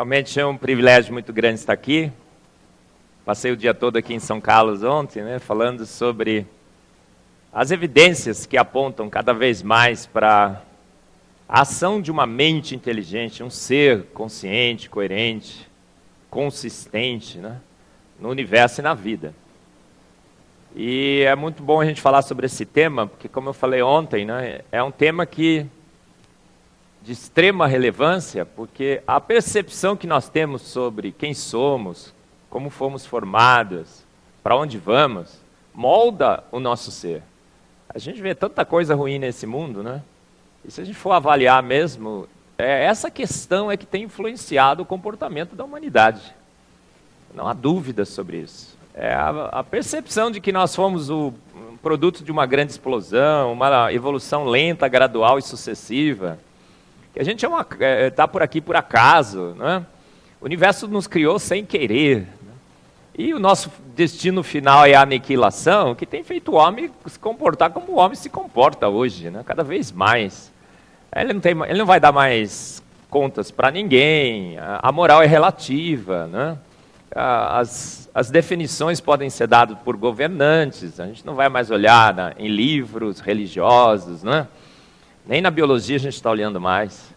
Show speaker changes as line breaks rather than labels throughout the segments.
Realmente é um privilégio muito grande estar aqui. Passei o dia todo aqui em São Carlos ontem, falando sobre as evidências que apontam cada vez mais para a ação de uma mente inteligente, um ser consciente, coerente, consistente, no universo e na vida. E é muito bom a gente falar sobre esse tema, porque como eu falei ontem, é um tema de extrema relevância, porque a percepção que nós temos sobre quem somos, como fomos formados, para onde vamos, molda o nosso ser. A gente vê tanta coisa ruim nesse mundo, E se a gente for avaliar mesmo, essa questão é que tem influenciado o comportamento da humanidade. Não há dúvida sobre isso. É a percepção de que nós fomos o produto de uma grande explosão, uma evolução lenta, gradual e sucessiva. Que a gente está por aqui por acaso, O universo nos criou sem querer. E o nosso destino final é a aniquilação, que tem feito o homem se comportar como o homem se comporta hoje, cada vez mais. Ele não vai dar mais contas para ninguém, a moral é relativa, As definições podem ser dadas por governantes, a gente não vai mais olhar em livros religiosos, Nem na biologia a gente está olhando mais.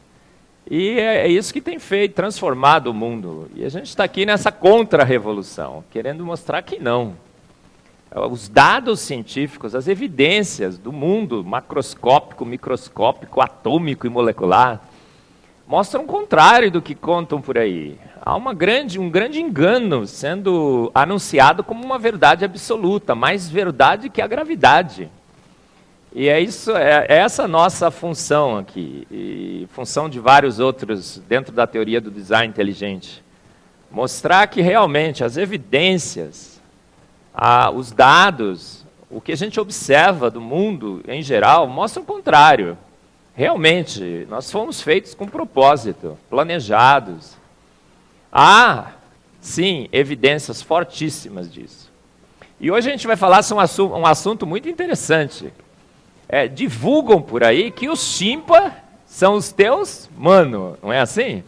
E é isso que tem transformado o mundo. E a gente está aqui nessa contra-revolução, querendo mostrar que não. Os dados científicos, as evidências do mundo macroscópico, microscópico, atômico e molecular, mostram o contrário do que contam por aí. Há um grande engano sendo anunciado como uma verdade absoluta, mais verdade que a gravidade. E é essa nossa função aqui, e função de vários outros dentro da teoria do design inteligente. Mostrar que realmente as evidências, os dados, o que a gente observa do mundo em geral, mostram o contrário. Realmente, nós fomos feitos com propósito, planejados. Há, sim, evidências fortíssimas disso. E hoje a gente vai falar sobre um assunto muito interessante. Divulgam por aí que os chimpa são os teus mano, não é assim?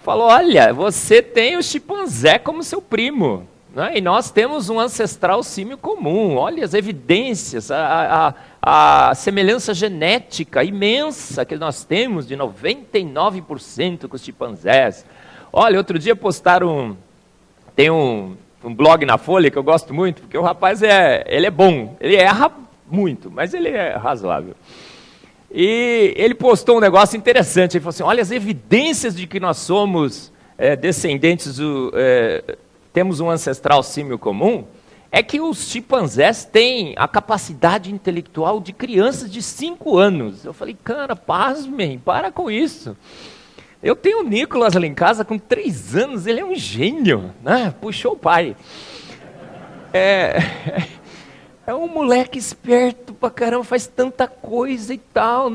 Falou, olha, você tem o chimpanzé como seu primo, e nós temos um ancestral símio comum. Olha as evidências, a semelhança genética imensa que nós temos de 99% com os chimpanzés. Olha, outro dia postaram, tem um blog na Folha que eu gosto muito, porque o rapaz ele é bom, ele erra muito, mas ele é razoável. E ele postou um negócio interessante, ele falou assim, olha as evidências de que nós somos descendentes, temos um ancestral símio comum, é que os chimpanzés têm a capacidade intelectual de crianças de 5 anos. Eu falei, cara, pasmem, para com isso. Eu tenho o Nicolas lá em casa com 3 anos, ele é um gênio, Puxou o pai. É um moleque esperto pra caramba, faz tanta coisa e tal,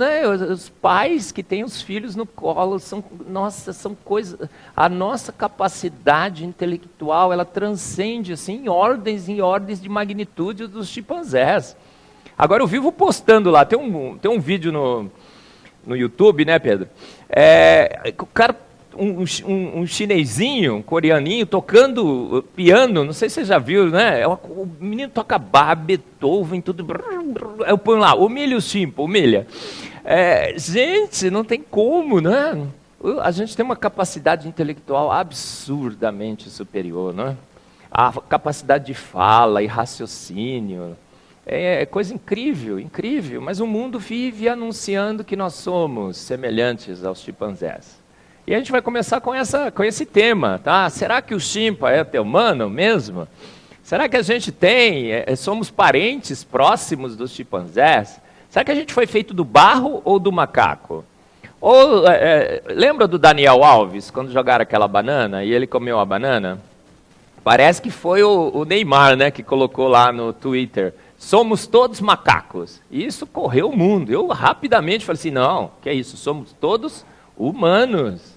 Os pais que têm os filhos no colo, são coisas... A nossa capacidade intelectual, ela transcende, assim, ordens de magnitude dos chimpanzés. Agora eu vivo postando lá, tem um vídeo no YouTube, Pedro? O cara... Um chinesinho, um coreaninho, tocando piano, não sei se você já viu, O menino toca Bach, Beethoven, tudo. Eu ponho lá, humilha o chimpa, humilha. Gente, não tem como, A gente tem uma capacidade intelectual absurdamente superior, A capacidade de fala e raciocínio. É coisa incrível, incrível. Mas o mundo vive anunciando que nós somos semelhantes aos chimpanzés. E a gente vai começar com esse tema, tá? Será que o chimpa é teu mano mesmo? Será que a gente somos parentes próximos dos chimpanzés? Será que a gente foi feito do barro ou do macaco? Lembra do Daniel Alves, quando jogaram aquela banana e ele comeu a banana? Parece que foi o Neymar, que colocou lá no Twitter. Somos todos macacos. E isso correu o mundo. Eu rapidamente falei assim, não, que é isso? Somos todos humanos.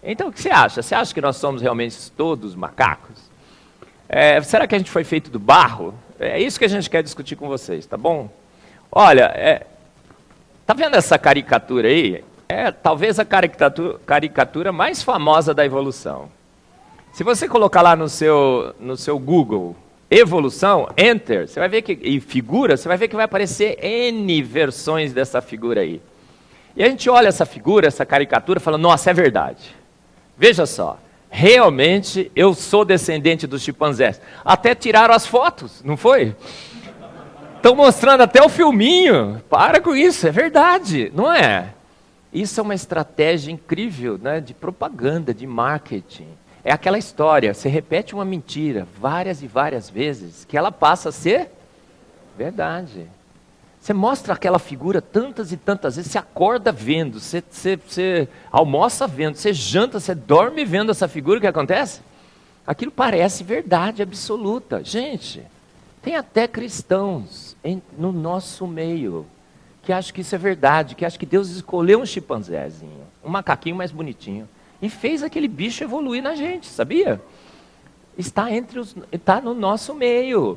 Então, o que você acha? Você acha que nós somos realmente todos macacos? Será que a gente foi feito do barro? É isso que a gente quer discutir com vocês, tá bom? Olha, tá vendo essa caricatura aí? É talvez a caricatura mais famosa da evolução. Se você colocar lá no seu Google, evolução, enter, você vai ver que, e figura, você vai ver que vai aparecer N versões dessa figura aí. E a gente olha essa figura, essa caricatura, e fala, nossa, é verdade. Veja só, realmente eu sou descendente dos chimpanzés. Até tiraram as fotos, não foi? Estão mostrando até o filminho. Para com isso, é verdade, não é? Isso é uma estratégia incrível, né, de propaganda, de marketing. É aquela história, você repete uma mentira várias e várias vezes, que ela passa a ser verdade. Você mostra aquela figura tantas e tantas vezes, você acorda vendo, você almoça vendo, você janta, você dorme vendo essa figura, o que acontece? Aquilo parece verdade absoluta. Gente, tem até cristãos no nosso meio que acham que isso é verdade, que acham que Deus escolheu um chimpanzézinho, um macaquinho mais bonitinho, e fez aquele bicho evoluir na gente, sabia? Está no nosso meio.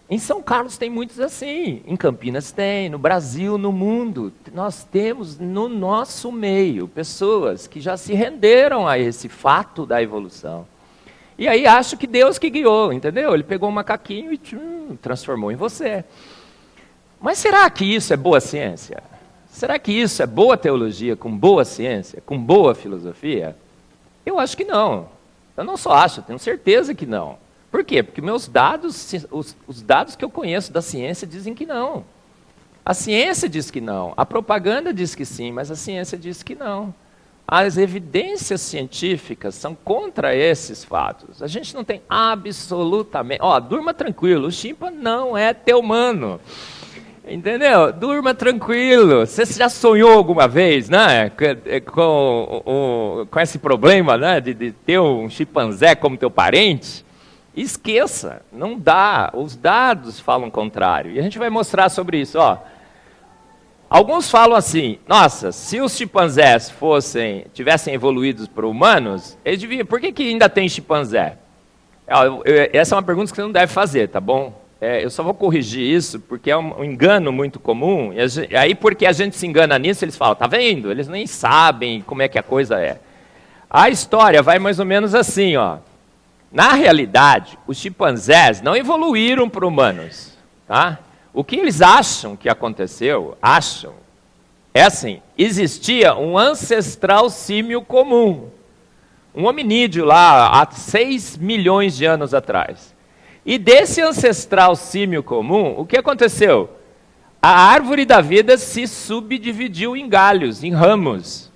Em São Carlos tem muitos assim, em Campinas tem, no Brasil, no mundo. Nós temos no nosso meio pessoas que já se renderam a esse fato da evolução. E aí acho que Deus que guiou, entendeu? Ele pegou um macaquinho e transformou em você. Mas será que isso é boa ciência? Será que isso é boa teologia com boa ciência, com boa filosofia? Eu acho que não. Eu não só acho, eu tenho certeza que não. Por quê? Porque meus dados, os dados que eu conheço da ciência dizem que não. A ciência diz que não. A propaganda diz que sim, mas a ciência diz que não. As evidências científicas são contra esses fatos. A gente não tem absolutamente... durma tranquilo, o chimpa não é teu mano. Entendeu? Durma tranquilo. Você já sonhou alguma vez, né, com esse problema, né, de ter um chimpanzé como teu parente? Esqueça, não dá. Os dados falam o contrário. E a gente vai mostrar sobre isso. Alguns falam assim, nossa, se os chimpanzés tivessem evoluídos para humanos, eles deviam, por que ainda tem chimpanzé? Essa é uma pergunta que você não deve fazer, tá bom? Eu só vou corrigir isso, porque é um engano muito comum. E aí, porque a gente se engana nisso, eles falam, tá vendo? Eles nem sabem como é que a coisa é. A história vai mais ou menos assim, Na realidade, os chimpanzés não evoluíram para humanos, tá? O que eles acham que aconteceu, é assim, existia um ancestral símio comum, um hominídeo lá há 6 milhões de anos atrás. E desse ancestral símio comum, o que aconteceu? A árvore da vida se subdividiu em galhos, em ramos.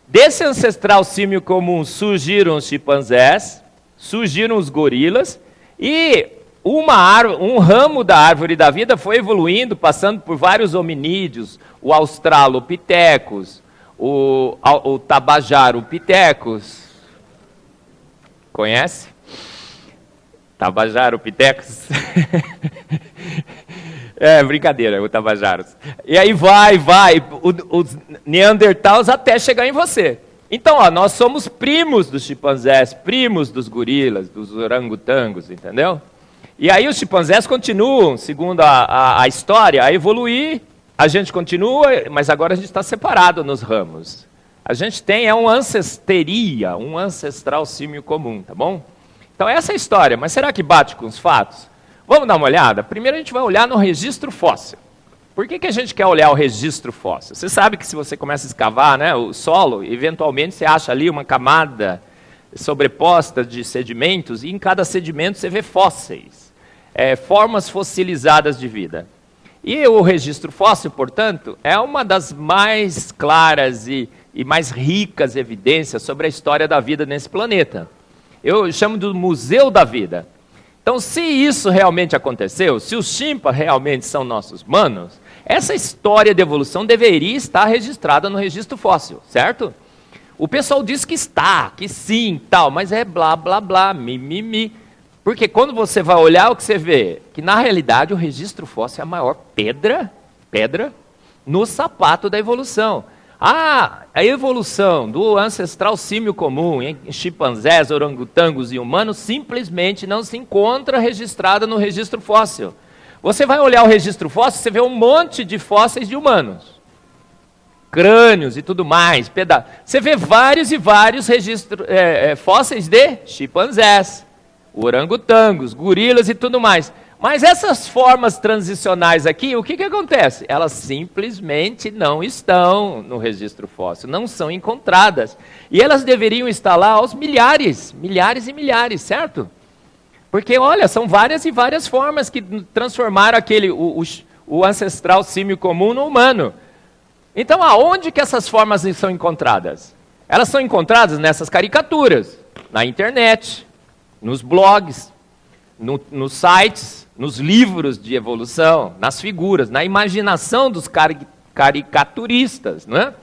Desse ancestral símio comum surgiram os chimpanzés, surgiram os gorilas, e um ramo da árvore da vida foi evoluindo, passando por vários hominídeos, o Australopithecus, o Tabajaropithecus. Conhece? Tabajaropithecus? É brincadeira, o Tabajaros. E aí vai, os Neandertals até chegar em você. Então, nós somos primos dos chimpanzés, primos dos gorilas, dos orangotangos, entendeu? E aí os chimpanzés continuam, segundo a história, a evoluir, a gente continua, mas agora a gente está separado nos ramos. A gente tem um ancestral símio comum, tá bom? Então essa é a história, mas será que bate com os fatos? Vamos dar uma olhada? Primeiro a gente vai olhar no registro fóssil. Por que a gente quer olhar o registro fóssil? Você sabe que se você começa a escavar, né, o solo, eventualmente você acha ali uma camada sobreposta de sedimentos, e em cada sedimento você vê fósseis, formas fossilizadas de vida. E o registro fóssil, portanto, é uma das mais claras e mais ricas evidências sobre a história da vida nesse planeta. Eu chamo de museu da vida. Então, se isso realmente aconteceu, se os chimpas realmente são nossos manos, essa história de evolução deveria estar registrada no registro fóssil, certo? O pessoal diz que está, que sim, tal, mas é blá, blá, blá, mimimi. Porque quando você vai olhar o que você vê, que na realidade o registro fóssil é a maior pedra no sapato da evolução. A evolução do ancestral símio comum em chimpanzés, orangotangos e humanos simplesmente não se encontra registrada no registro fóssil. Você vai olhar o registro fóssil, você vê um monte de fósseis de humanos. crânios e tudo mais. Você vê vários e vários registros, fósseis de chimpanzés, orangotangos, gorilas e tudo mais. Mas essas formas transicionais aqui, o que acontece? Elas simplesmente não estão no registro fóssil, não são encontradas. E elas deveriam estar lá aos milhares e milhares, certo? Porque, olha, são várias e várias formas que transformaram o ancestral símio comum no humano. Então, aonde que essas formas são encontradas? Elas são encontradas nessas caricaturas, na internet, nos blogs, nos sites, nos livros de evolução, nas figuras, na imaginação dos caricaturistas, não é?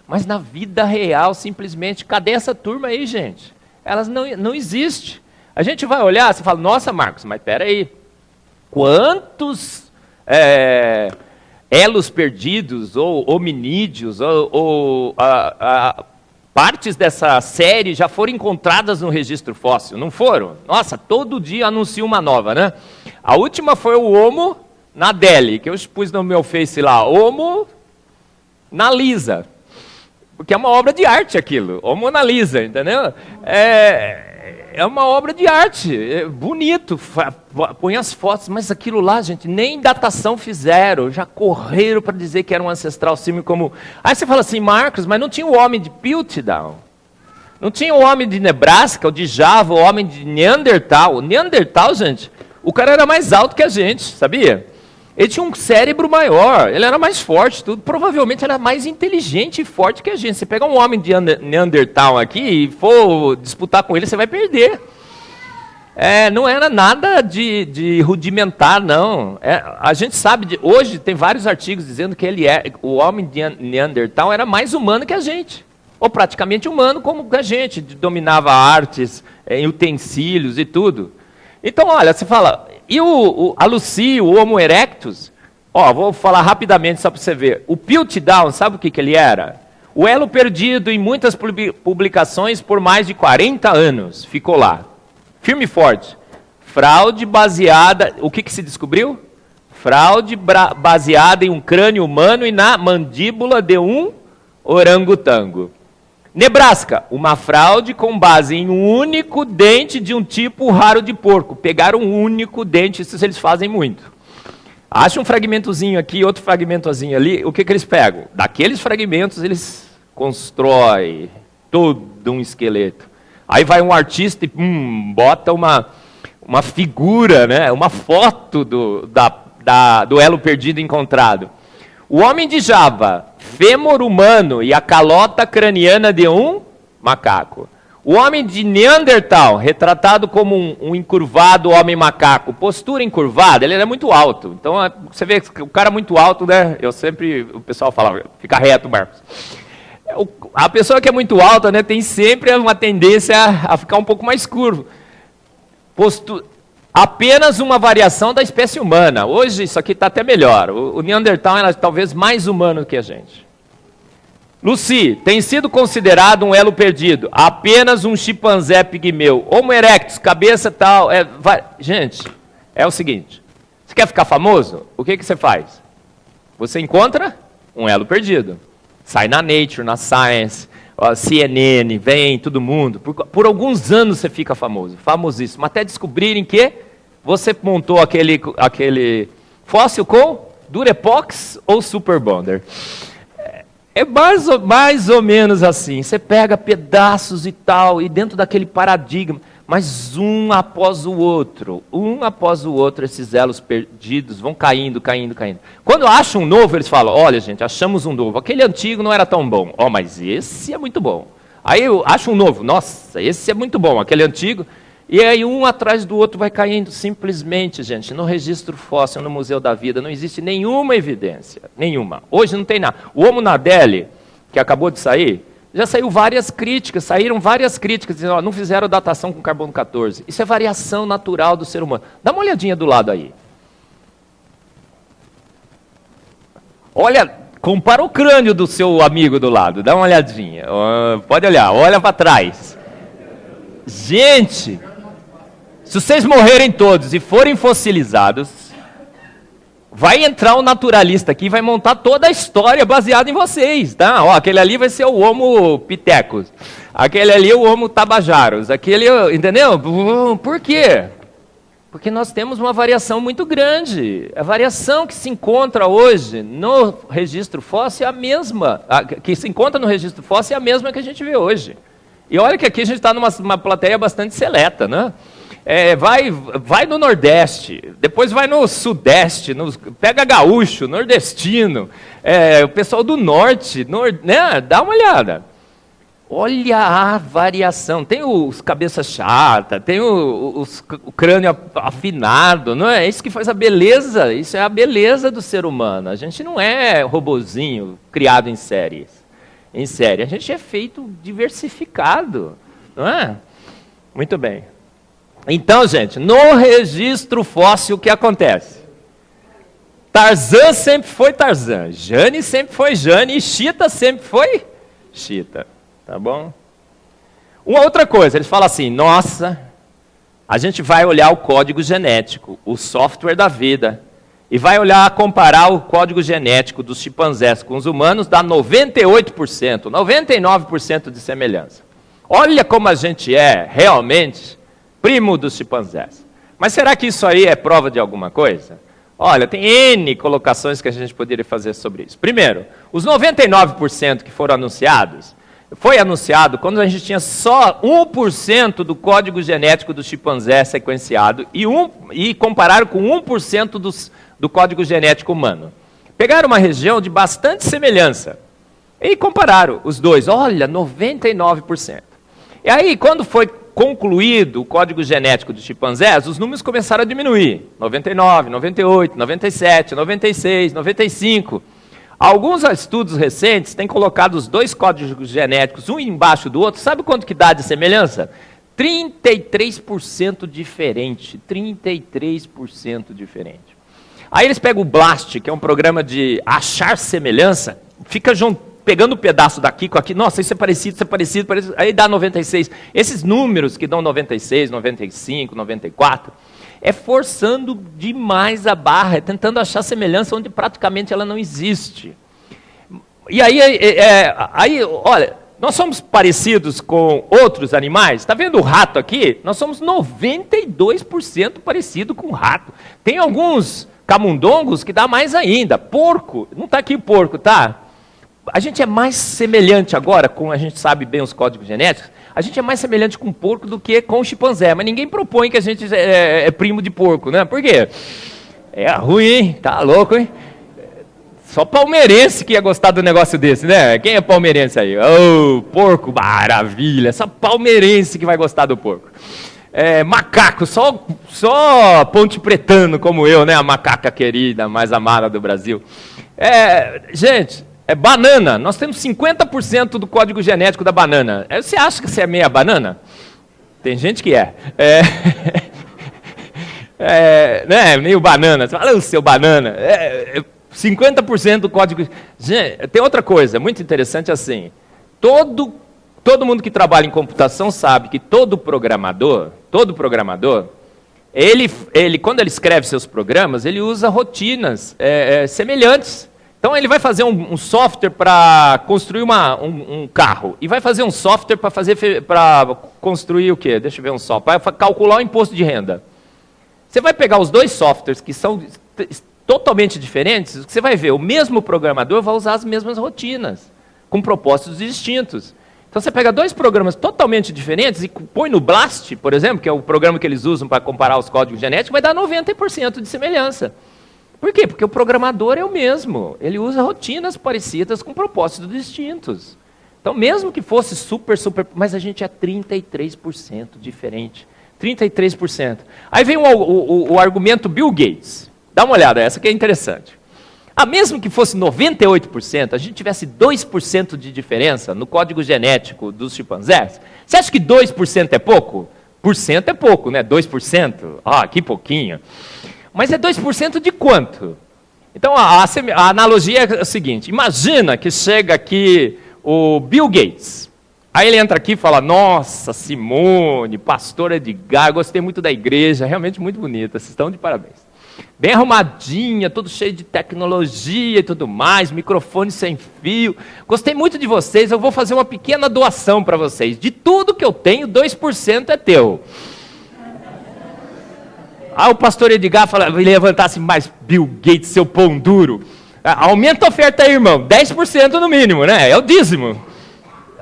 Mas na vida real, simplesmente, cadê essa turma aí, gente? Elas não existem. A gente vai olhar, você fala, nossa, Marcos, mas espera aí, quantos elos perdidos, ou hominídeos, ou partes dessa série já foram encontradas no registro fóssil, não foram? Nossa, todo dia anuncia uma nova, né? A última foi o Homo Nadeli, que eu pus no meu Face lá, Homo Nalisa, porque é uma obra de arte aquilo, Homo Nalisa, entendeu? É uma obra de arte, é bonito, põe as fotos, mas aquilo lá, gente, nem datação fizeram, já correram para dizer que era um ancestral símio comum. Aí você fala assim, Marcos, mas não tinha o homem de Piltdown? Não tinha o homem de Nebraska, o de Java, o homem de Neandertal? O Neandertal, gente, o cara era mais alto que a gente, sabia? Ele tinha um cérebro maior, ele era mais forte, tudo. Provavelmente era mais inteligente e forte que a gente. Você pegar um homem de Neandertal aqui e for disputar com ele, você vai perder. Não era nada de rudimentar, não. A gente sabe, hoje tem vários artigos dizendo que o homem de Neandertal era mais humano que a gente. Ou praticamente humano como a gente, dominava artes, utensílios e tudo. Então, olha, você fala, e a Lucy, o Homo erectus, vou falar rapidamente só para você ver. O Piltdown, sabe o que ele era? O elo perdido em muitas publicações por mais de 40 anos, ficou lá, firme e forte. Fraude baseada, o que se descobriu? Fraude baseada em um crânio humano e na mandíbula de um orangotango. Nebraska, uma fraude com base em um único dente de um tipo raro de porco. Pegaram um único dente, isso eles fazem muito. Acha um fragmentozinho aqui, outro fragmentozinho ali, o que eles pegam? Daqueles fragmentos eles constroem todo um esqueleto. Aí vai um artista e bota uma figura, né? Uma foto do elo perdido encontrado. O homem de Java, fêmur humano e a calota craniana de um macaco. O homem de Neandertal, retratado como um encurvado homem macaco, postura encurvada, ele era muito alto. Então, você vê o cara muito alto, né? O pessoal fala, fica reto, Marcos. A pessoa que é muito alta, né, tem sempre uma tendência a ficar um pouco mais curvo. Apenas uma variação da espécie humana. Hoje isso aqui está até melhor. O Neandertal era talvez mais humano que a gente. Lucy, tem sido considerado um elo perdido. Apenas um chimpanzé pigmeu. Homo erectus, cabeça tal. Gente, é o seguinte. Você quer ficar famoso? O que você faz? Você encontra um elo perdido. Sai na Nature, na Science, CNN, vem todo mundo. Por alguns anos você fica famoso, famosíssimo. Até descobrirem que você montou aquele fóssil com Durepox ou Super Bonder. É mais ou menos assim. Você pega pedaços e tal, e dentro daquele paradigma, mas um após o outro, esses elos perdidos vão caindo. Quando acham um novo, eles falam, olha gente, achamos um novo. Aquele antigo não era tão bom. Mas esse é muito bom. Aí eu acho um novo. Nossa, esse é muito bom. Aquele antigo. E aí um atrás do outro vai caindo simplesmente, gente. No registro fóssil, no Museu da Vida, não existe nenhuma evidência. Nenhuma. Hoje não tem nada. O Homo Nadeli, que acabou de sair, já saíram várias críticas, dizendo, não fizeram datação com carbono 14. Isso é variação natural do ser humano. Dá uma olhadinha do lado aí. Olha, compara o crânio do seu amigo do lado, dá uma olhadinha. Pode olhar, olha para trás. Gente, se vocês morrerem todos e forem fossilizados, vai entrar um naturalista aqui e vai montar toda a história baseada em vocês, tá? Ó, aquele ali vai ser o Homo pithecus, aquele ali é o Homo tabajaros, aquele, entendeu? Por quê? Porque nós temos uma variação muito grande. A variação que se encontra hoje no registro fóssil é a mesma, que se encontra no registro fóssil é a mesma que a gente vê hoje. E olha que aqui a gente está numa plateia bastante seleta, né? Vai no Nordeste, depois vai no Sudeste, pega gaúcho, nordestino, o pessoal do Norte, né? Dá uma olhada. Olha a variação. Tem os cabeça chata, tem o crânio afinado, não é? Isso que faz a beleza, isso é a beleza do ser humano. A gente não é robozinho criado em série. A gente é feito diversificado, não é? Muito bem. Então, gente, no registro fóssil o que acontece? Tarzan sempre foi Tarzan, Jane sempre foi Jane e Chita sempre foi Chita. Tá bom? Uma outra coisa, eles falam assim, nossa, a gente vai olhar o código genético, o software da vida, e vai olhar, comparar o código genético dos chimpanzés com os humanos, dá 98%, 99% de semelhança. Olha como a gente é, realmente, primo dos chimpanzés. Mas será que isso aí é prova de alguma coisa? Olha, tem N colocações que a gente poderia fazer sobre isso. Primeiro, os 99% que foram anunciados, foi anunciado quando a gente tinha só 1% do código genético do chimpanzé sequenciado e compararam com 1% do código genético humano. Pegaram uma região de bastante semelhança e compararam os dois. Olha, 99%. E aí, quando foi concluído o código genético dos chimpanzés, os números começaram a diminuir. 99, 98, 97, 96, 95... Alguns estudos recentes têm colocado os dois códigos genéticos, um embaixo do outro. Sabe quanto que dá de semelhança? 33% diferente. 33% diferente. Aí eles pegam o BLAST, que é um programa de achar semelhança, fica pegando um pedaço daqui com aqui. Nossa, isso é parecido, aí dá 96. Esses números que dão 96, 95, 94... é forçando demais a barra, é tentando achar semelhança onde praticamente ela não existe. E aí, olha, nós somos parecidos com outros animais. Está vendo o rato aqui? Nós somos 92% parecido com o rato. Tem alguns camundongos que dá mais ainda. Porco, não está aqui porco, tá? A gente é mais semelhante agora, como a gente sabe bem os códigos genéticos, a gente é mais semelhante com porco do que com chimpanzé, mas ninguém propõe que a gente é primo de porco, né? Por quê? É ruim, hein? Tá louco, hein? Só palmeirense que ia gostar do negócio desse, né? Quem é palmeirense aí? Oh, porco, maravilha! Só palmeirense que vai gostar do porco. Macaco, só ponte pretano como eu, né? A macaca querida, mais amada do Brasil. Gente... banana, nós temos 50% do código genético da banana. Você acha que você é meia banana? Tem gente que é. Né, meio banana. Você fala, seu banana. 50% do código... Gente, tem outra coisa muito interessante assim. Todo mundo que trabalha em computação sabe que todo programador, ele quando ele escreve seus programas, ele usa rotinas semelhantes. Então ele vai fazer um software para construir um carro e vai fazer um software para construir o quê? Deixa eu ver um software, para calcular o imposto de renda. Você vai pegar os dois softwares que são totalmente diferentes, você vai ver, o mesmo programador vai usar as mesmas rotinas, com propósitos distintos. Então você pega dois programas totalmente diferentes e põe no BLAST, por exemplo, que é o programa que eles usam para comparar os códigos genéticos, vai dar 90% de semelhança. Por quê? Porque o programador é o mesmo. Ele usa rotinas parecidas com propósitos distintos. Então, mesmo que fosse super... Mas a gente é 33% diferente. 33%. Aí vem o argumento Bill Gates. Dá uma olhada, essa aqui é interessante. Mesmo que fosse 98%, a gente tivesse 2% de diferença no código genético dos chimpanzés, você acha que 2% é pouco? Por cento é pouco, né? 2%? Que pouquinho. Mas é 2% de quanto? Então, a analogia é a seguinte. Imagina que chega aqui o Bill Gates. Aí ele entra aqui e fala, nossa, Simone, pastor Edgar, gostei muito da igreja, realmente muito bonita, vocês estão de parabéns. Bem arrumadinha, tudo cheio de tecnologia e tudo mais, microfone sem fio. Gostei muito de vocês, eu vou fazer uma pequena doação para vocês. De tudo que eu tenho, 2% é teu. O pastor Edgar levantasse mais, Bill Gates, seu pão duro. Aumenta a oferta aí, irmão, 10% no mínimo, né? É o dízimo.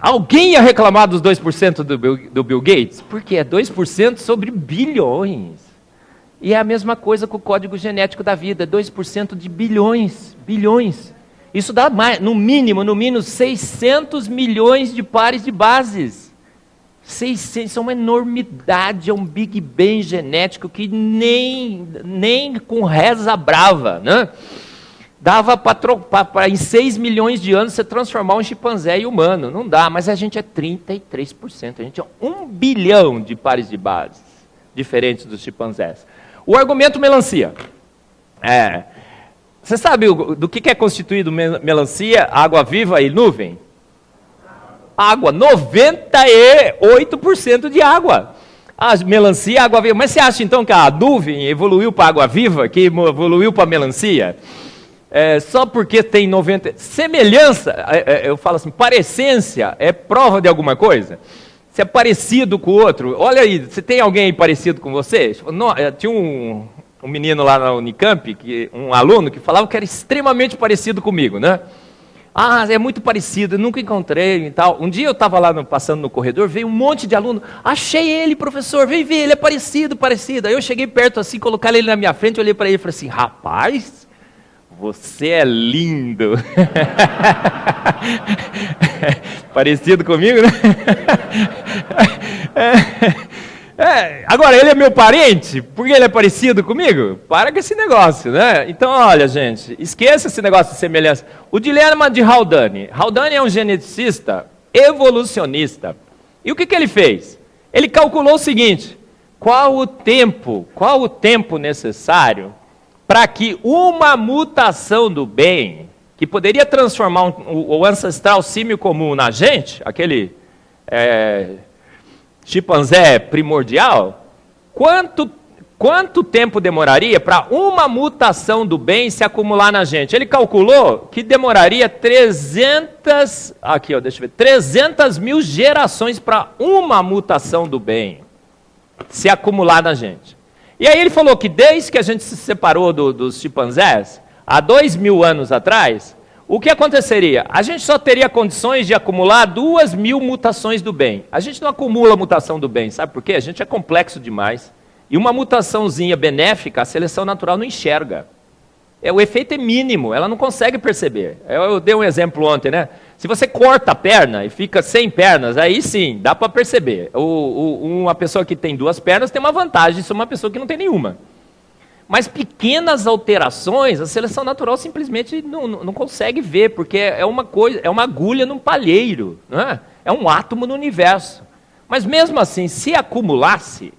Alguém ia reclamar dos 2% do Bill Gates? Porque é 2% sobre bilhões. E é a mesma coisa com o código genético da vida, 2% de bilhões. Isso dá mais, no mínimo, 600 milhões de pares de bases. 600, isso é uma enormidade, é um Big Bang genético que nem com reza brava, né? Dava para em 6 milhões de anos você transformar um chimpanzé em humano. Não dá, mas a gente é 33%. A gente é 1 bilhão de pares de bases diferentes dos chimpanzés. O argumento melancia. Você sabe do que é constituído melancia, água viva e nuvem? Água, 98% de água. A melancia, água viva. Mas você acha então que a nuvem evoluiu para água viva, que evoluiu para melancia? Só porque tem 90... Semelhança, eu falo assim, parecência é prova de alguma coisa? Se é parecido com o outro, olha aí, você tem alguém aí parecido com você? Tinha um menino lá na Unicamp, um aluno, que falava que era extremamente parecido comigo, né? É muito parecido, eu nunca encontrei e tal. Um dia eu estava lá passando no corredor, veio um monte de aluno, achei ele, professor, vem ver, ele é parecido. Aí eu cheguei perto assim, colocar ele na minha frente, olhei para ele e falei assim, rapaz, você é lindo. Parecido comigo, né? Agora, ele é meu parente? Porque ele é parecido comigo? Para com esse negócio, né? Então, olha, gente, esqueça esse negócio de semelhança. O dilema de Haldane. Haldane é um geneticista evolucionista. E o que ele fez? Ele calculou o seguinte, qual o tempo necessário para que uma mutação do bem, que poderia transformar o ancestral símio comum na gente, aquele chimpanzé primordial, quanto tempo demoraria para uma mutação do bem se acumular na gente? Ele calculou que demoraria 300 mil gerações para uma mutação do bem se acumular na gente. E aí ele falou que desde que a gente se separou dos chimpanzés, há 2.000 anos atrás, o que aconteceria? A gente só teria condições de acumular 2.000 mutações do bem. A gente não acumula mutação do bem, sabe por quê? A gente é complexo demais. E uma mutaçãozinha benéfica, a seleção natural não enxerga. O efeito é mínimo, ela não consegue perceber. Eu dei um exemplo ontem, né? Se você corta a perna e fica sem pernas, aí sim, dá para perceber. Uma pessoa que tem 2 pernas tem uma vantagem sobre uma pessoa que não tem nenhuma. Mas pequenas alterações, a seleção natural simplesmente não consegue ver, porque é uma agulha num palheiro, não é? É um átomo no universo. Mas mesmo assim, se acumulasse,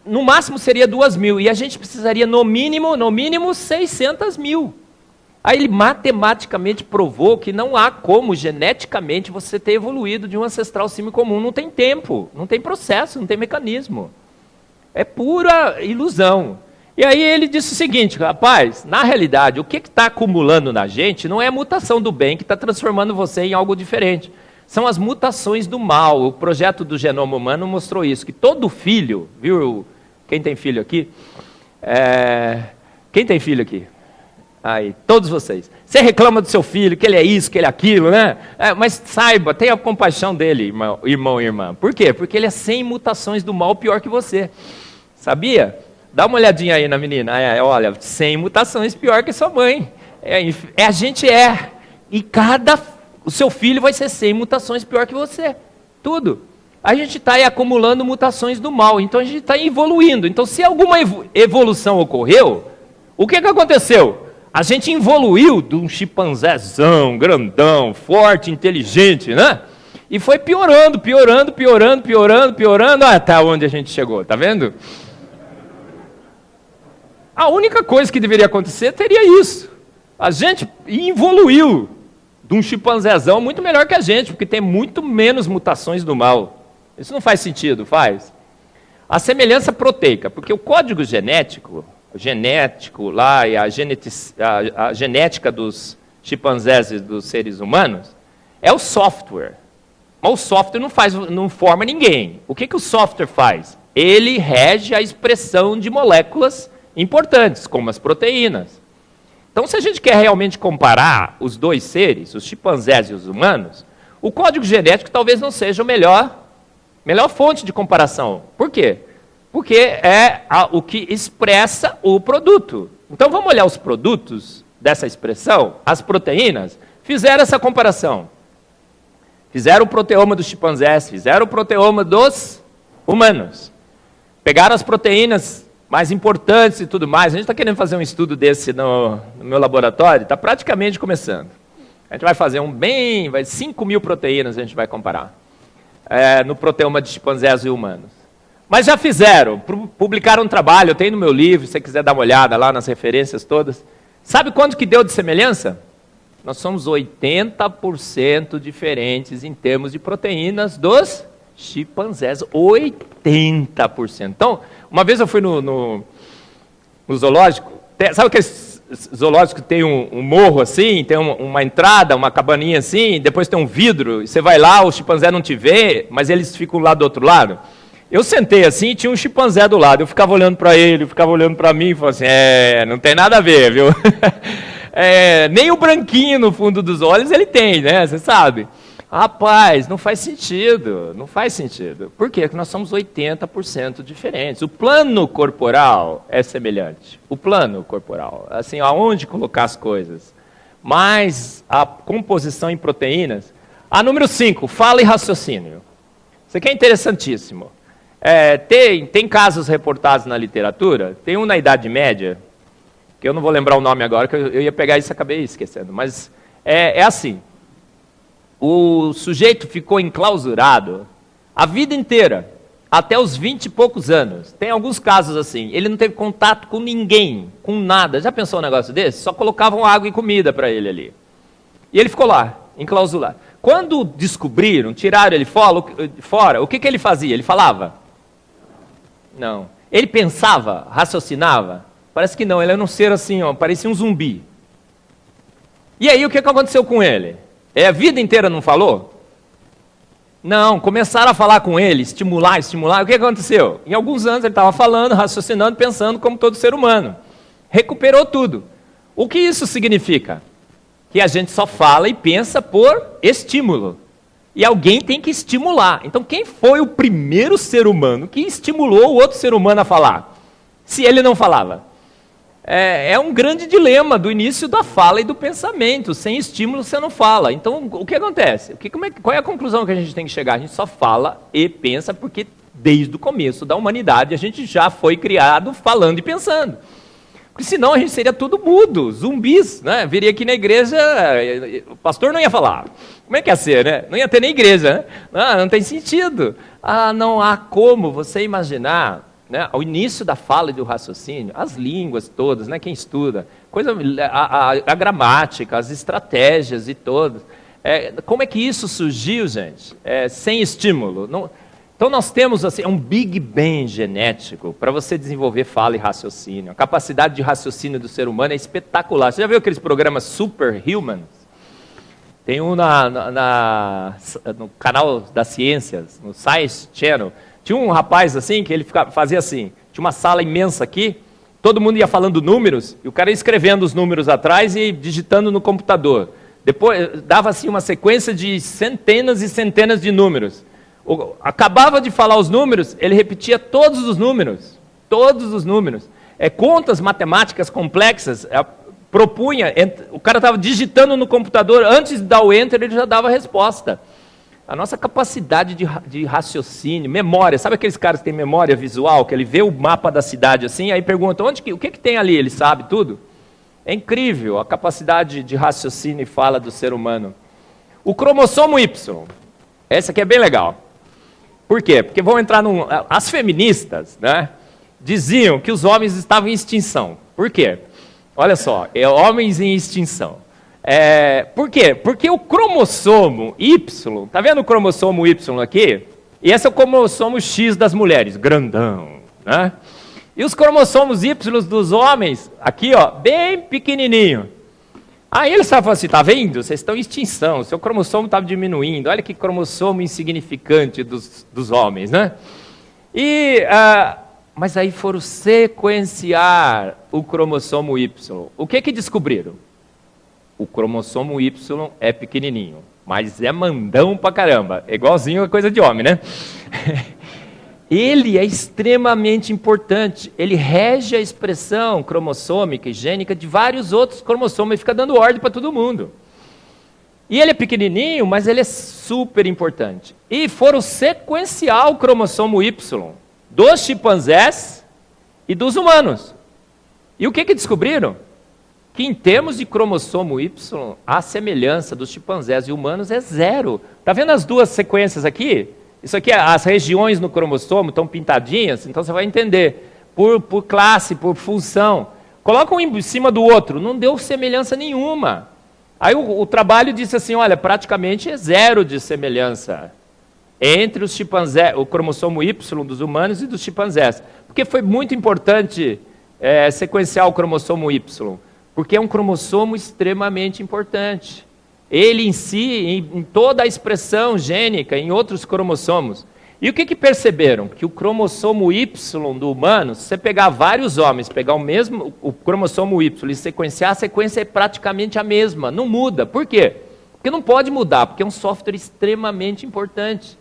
no máximo seria 2.000, e a gente precisaria no mínimo 600 mil. Aí ele matematicamente provou que não há como geneticamente você ter evoluído de um ancestral símio comum. Não tem tempo, não tem processo, não tem mecanismo. É pura ilusão. E aí ele disse o seguinte, rapaz, na realidade, o que está acumulando na gente não é a mutação do bem que está transformando você em algo diferente. São as mutações do mal. O projeto do genoma humano mostrou isso, que todo filho, viu? Quem tem filho aqui? Quem tem filho aqui? Aí, todos vocês. Você reclama do seu filho, que ele é isso, que ele é aquilo, né? Mas saiba, tenha compaixão dele, irmão e irmã. Por quê? Porque ele é 100 mutações do mal pior que você. Sabia? Dá uma olhadinha aí na menina. Olha, 100 mutações pior que sua mãe. A gente é. E o seu filho vai ser 100 mutações pior que você. Tudo. A gente está acumulando mutações do mal. Então a gente está evoluindo. Então se alguma evolução ocorreu, o que aconteceu? A gente evoluiu de um chimpanzézão, grandão, forte, inteligente, né? E foi piorando, até onde a gente chegou, tá vendo? A única coisa que deveria acontecer teria isso. A gente evoluiu de um chimpanzézão muito melhor que a gente, porque tem muito menos mutações do mal. Isso não faz sentido, faz? A semelhança proteica, porque o código genético, genético lá e a genética dos chimpanzés e dos seres humanos é o software. Mas o software não forma ninguém. O que o software faz? Ele rege a expressão de moléculas importantes, como as proteínas. Então, se a gente quer realmente comparar os dois seres, os chimpanzés e os humanos, o código genético talvez não seja a melhor fonte de comparação. Por quê? Porque é o que expressa o produto. Então, vamos olhar os produtos dessa expressão, as proteínas, fizeram essa comparação. Fizeram o proteoma dos chimpanzés, fizeram o proteoma dos humanos. Pegaram as proteínas mais importantes e tudo mais. A gente está querendo fazer um estudo desse no meu laboratório, está praticamente começando. A gente vai fazer 5.000 proteínas a gente vai comparar no proteoma de chimpanzés e humanos. Mas já fizeram, publicaram um trabalho, eu tenho no meu livro, se você quiser dar uma olhada lá nas referências todas. Sabe quanto que deu de semelhança? Nós somos 80% diferentes em termos de proteínas dos chimpanzés. 80%. Então, uma vez eu fui no zoológico, sabe aqueles zoológicos que tem um morro assim, tem uma entrada, uma cabaninha assim, depois tem um vidro, e você vai lá, o chimpanzé não te vê, mas eles ficam lá do outro lado? Eu sentei assim e tinha um chimpanzé do lado, eu ficava olhando para ele, ficava olhando para mim e falava assim, não tem nada a ver, viu? Nem o branquinho no fundo dos olhos ele tem, né? Você sabe. Rapaz, não faz sentido, não faz sentido. Por quê? Porque nós somos 80% diferentes. O plano corporal é semelhante. O plano corporal, assim, aonde colocar as coisas. Mas a composição em proteínas. Número 5, fala e raciocínio. Isso aqui é interessantíssimo. Tem casos reportados na literatura, tem um na Idade Média, que eu não vou lembrar o nome agora, que eu ia pegar isso e acabei esquecendo, mas é assim, o sujeito ficou enclausurado a vida inteira, até os 20 e poucos anos. Tem alguns casos assim, ele não teve contato com ninguém, com nada. Já pensou um negócio desse? Só colocavam água e comida para ele ali. E ele ficou lá, enclausurado. Quando descobriram, tiraram ele fora, o que ele fazia? Ele falava? Não. Ele pensava, raciocinava? Parece que não, ele era um ser assim, parecia um zumbi. E aí o que aconteceu com ele? A vida inteira não falou? Não, começaram a falar com ele, estimular. O que aconteceu? Em alguns anos ele estava falando, raciocinando, pensando como todo ser humano. Recuperou tudo. O que isso significa? Que a gente só fala e pensa por estímulo. E alguém tem que estimular. Então, quem foi o primeiro ser humano que estimulou o outro ser humano a falar? Se ele não falava. É um grande dilema do início da fala e do pensamento. Sem estímulo, você não fala. Então, o que acontece? Qual é a conclusão que a gente tem que chegar? A gente só fala e pensa porque, desde o começo da humanidade, a gente já foi criado falando e pensando. Porque senão a gente seria tudo mudo, zumbis, né? Viria aqui na igreja, o pastor não ia falar. Como é que ia ser, né? Não ia ter nem igreja, né? Não tem sentido. Não há como você imaginar, né, o início da fala e do raciocínio, as línguas todas, né? Quem estuda, a gramática, as estratégias e todas. Como é que isso surgiu, gente? Sem estímulo. Não. Então nós temos assim, um Big Bang genético para você desenvolver fala e raciocínio. A capacidade de raciocínio do ser humano é espetacular. Você já viu aqueles programas Superhumans? Tem um no canal das ciências, no Science Channel. Tinha um rapaz assim, que ele fazia assim, tinha uma sala imensa aqui, todo mundo ia falando números, e o cara ia escrevendo os números atrás e digitando no computador. Depois dava assim uma sequência de centenas e centenas de números. Acabava de falar os números, ele repetia todos os números. Contas matemáticas complexas, propunha, o cara estava digitando no computador, antes de dar o enter, ele já dava a resposta. A nossa capacidade de raciocínio, memória, sabe aqueles caras que têm memória visual, que ele vê o mapa da cidade assim, aí pergunta, o que tem ali? Ele sabe tudo? É incrível a capacidade de raciocínio e fala do ser humano. O cromossomo Y, essa aqui é bem legal. Por quê? Porque vão entrar as feministas, né, diziam que os homens estavam em extinção. Por quê? Olha só, homens em extinção. Por quê? Porque o cromossomo Y, tá vendo o cromossomo Y aqui? E esse é o cromossomo X das mulheres, grandão, né? E os cromossomos Y dos homens, aqui, ó, bem pequenininho. Aí eles estavam assim, tá vendo? Vocês estão em extinção, seu cromossomo estava diminuindo. Olha que cromossomo insignificante dos homens, né? Mas aí foram sequenciar o cromossomo Y. O que descobriram? O cromossomo Y é pequenininho, mas é mandão pra caramba. É igualzinho a coisa de homem, né? Ele é extremamente importante. Ele rege a expressão cromossômica e gênica de vários outros cromossomos e fica dando ordem para todo mundo. E ele é pequenininho, mas ele é super importante. E foram sequenciar o cromossomo Y dos chimpanzés e dos humanos. E o que descobriram? Que em termos de cromossomo Y, a semelhança dos chimpanzés e humanos é zero. Está vendo as duas sequências aqui? Isso aqui, as regiões no cromossomo estão pintadinhas, então você vai entender. Por classe, por função. Coloca um em cima do outro, não deu semelhança nenhuma. Aí o trabalho disse assim, olha, praticamente é zero de semelhança entre os chimpanzés, o cromossomo Y dos humanos e dos chimpanzés. Porque foi muito importante sequenciar o cromossomo Y, porque é um cromossomo extremamente importante. Ele em si, em toda a expressão gênica, em outros cromossomos. E o que perceberam? Que o cromossomo Y do humano, se você pegar vários homens, pegar o cromossomo Y e sequenciar, a sequência é praticamente a mesma, não muda. Por quê? Porque não pode mudar, porque é um software extremamente importante.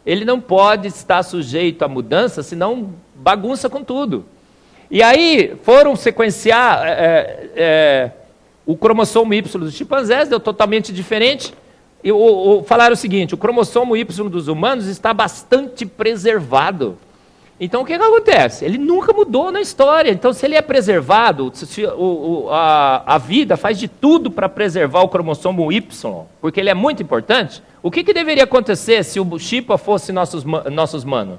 Ele não pode estar sujeito a mudança, senão bagunça com tudo. E aí foram sequenciar o cromossomo Y dos chimpanzés, deu totalmente diferente. E falaram o seguinte, o cromossomo Y dos humanos está bastante preservado. Então o que acontece? Ele nunca mudou na história. Então se ele é preservado, a vida faz de tudo para preservar o cromossomo Y, porque ele é muito importante. O que deveria acontecer se o Chipa fosse nossos manos?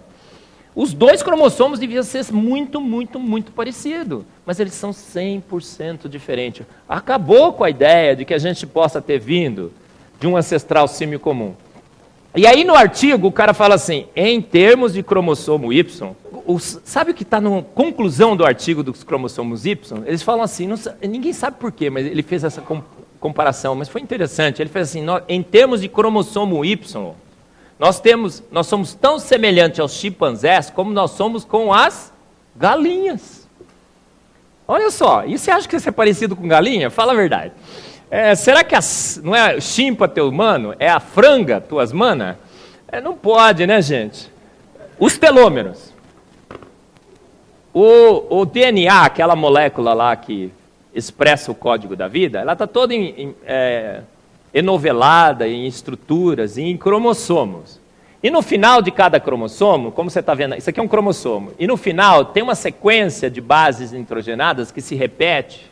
Os dois cromossomos deviam ser muito, muito, muito parecidos, mas eles são 100% diferentes. Acabou com a ideia de que a gente possa ter vindo de um ancestral símio comum. E aí no artigo o cara fala assim, em termos de cromossomo Y, sabe o que está na conclusão do artigo dos cromossomos Y? Eles falam assim, ninguém sabe por quê, mas ele fez essa comparação, mas foi interessante. Ele fez assim, em termos de cromossomo Y, nós somos tão semelhantes aos chimpanzés como nós somos com as galinhas. Olha só, e você acha que você é parecido com galinha? Fala a verdade. Será que não é chimpa teu humano? É a franga tuas manas? Não pode, né, gente? Os telômeros. O DNA, aquela molécula lá que expressa o código da vida, ela está toda enovelada em estruturas e em cromossomos. E no final de cada cromossomo, como você está vendo, isso aqui é um cromossomo, e no final tem uma sequência de bases nitrogenadas que se repete,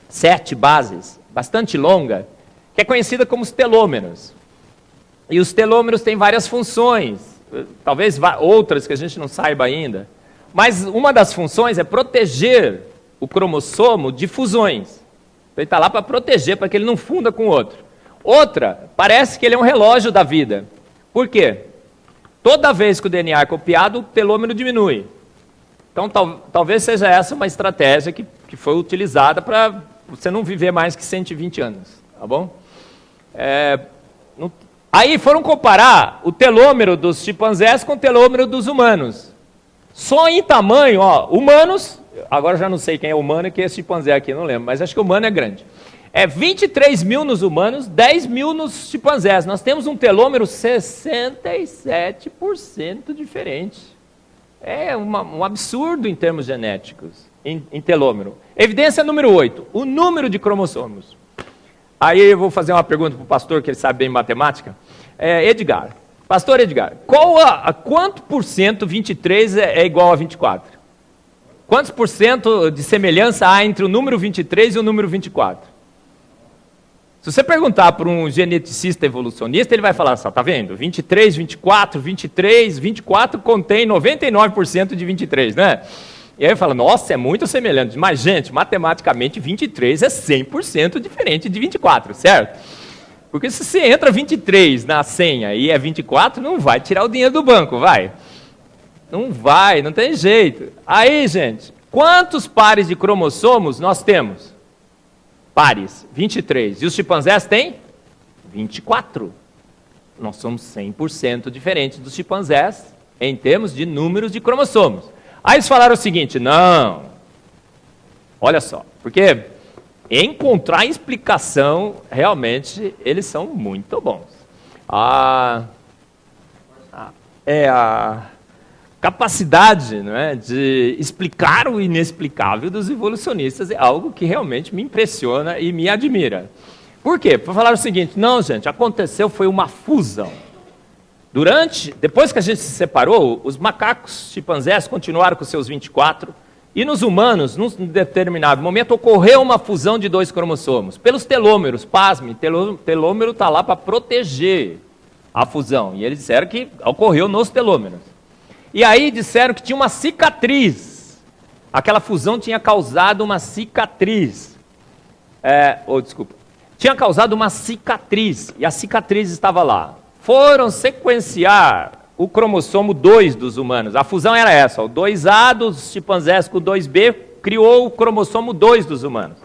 7 bases, bastante longa, que é conhecida como os telômeros. E os telômeros têm várias funções, talvez outras que a gente não saiba ainda, mas uma das funções é proteger o cromossomo de fusões. Ele está lá para proteger, para que ele não funda com o outro. Outra, parece que ele é um relógio da vida. Por quê? Toda vez que o DNA é copiado, o telômero diminui. Então, talvez seja essa uma estratégia que foi utilizada para você não viver mais que 120 anos. Tá bom? Aí foram comparar o telômero dos chimpanzés com o telômero dos humanos. Só em tamanho, ó, humanos... Agora já não sei quem é humano e quem é chimpanzé aqui, não lembro, mas acho que o humano é grande. 23 mil nos humanos, 10 mil nos chimpanzés. Nós temos um telômero 67% diferente. É um absurdo em termos genéticos, em telômero. Evidência número 8, o número de cromossomos. Aí eu vou fazer uma pergunta para o pastor, que ele sabe bem matemática. Edgar, pastor Edgar, quanto por cento 23 é igual a 24? Quantos por cento de semelhança há entre o número 23 e o número 24? Se você perguntar para um geneticista evolucionista, ele vai falar assim, tá vendo? 23, 24, 23, 24 contém 99% de 23, né? E aí ele fala, nossa, é muito semelhante. Mas, gente, matematicamente, 23 é 100% diferente de 24, certo? Porque se você entra 23 na senha e é 24, não vai tirar o dinheiro do banco, vai. Não vai, não tem jeito. Aí, gente, quantos pares de cromossomos nós temos? Pares, 23. E os chimpanzés têm? 24. Nós somos 100% diferentes dos chimpanzés em termos de números de cromossomos. Aí eles falaram o seguinte, não, olha só, porque encontrar explicação, realmente, eles são muito bons. A capacidade, não é, de explicar o inexplicável dos evolucionistas é algo que realmente me impressiona e me admira. Por quê? Para falar o seguinte, não, gente, aconteceu, foi uma fusão. Depois que a gente se separou, os macacos chimpanzés continuaram com seus 24, e nos humanos, num determinado momento, ocorreu uma fusão de 2 cromossomos, pelos telômeros, pasme, telômero está lá para proteger a fusão, e eles disseram que ocorreu nos telômeros. E aí disseram que tinha uma cicatriz, aquela fusão tinha causado uma cicatriz, tinha causado uma cicatriz, e a cicatriz estava lá. Foram sequenciar o cromossomo 2 dos humanos. A fusão era essa, o 2A dos chimpanzés com o 2B criou o cromossomo 2 dos humanos.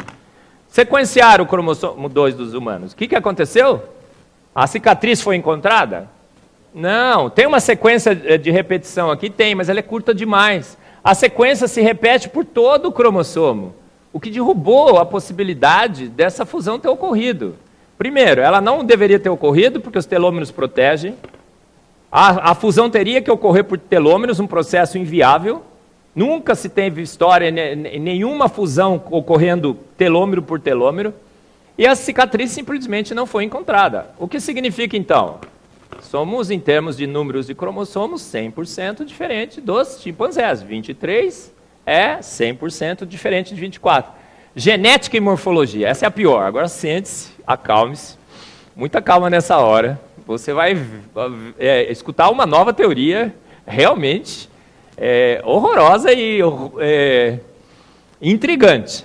Sequenciaram o cromossomo 2 dos humanos. O que aconteceu? A cicatriz foi encontrada? Não, tem uma sequência de repetição aqui? Tem, mas ela é curta demais. A sequência se repete por todo o cromossomo, o que derrubou a possibilidade dessa fusão ter ocorrido. Primeiro, ela não deveria ter ocorrido porque os telômeros protegem. A fusão teria que ocorrer por telômeros, um processo inviável. Nunca se teve história, nenhuma fusão ocorrendo telômero por telômero. E a cicatriz simplesmente não foi encontrada. O que significa, então? Somos, em termos de números de cromossomos, 100% diferente dos chimpanzés. 23 é 100% diferente de 24. Genética e morfologia, essa é a pior. Agora sente-se, acalme-se, muita calma nessa hora. Você vai escutar uma nova teoria realmente horrorosa e intrigante.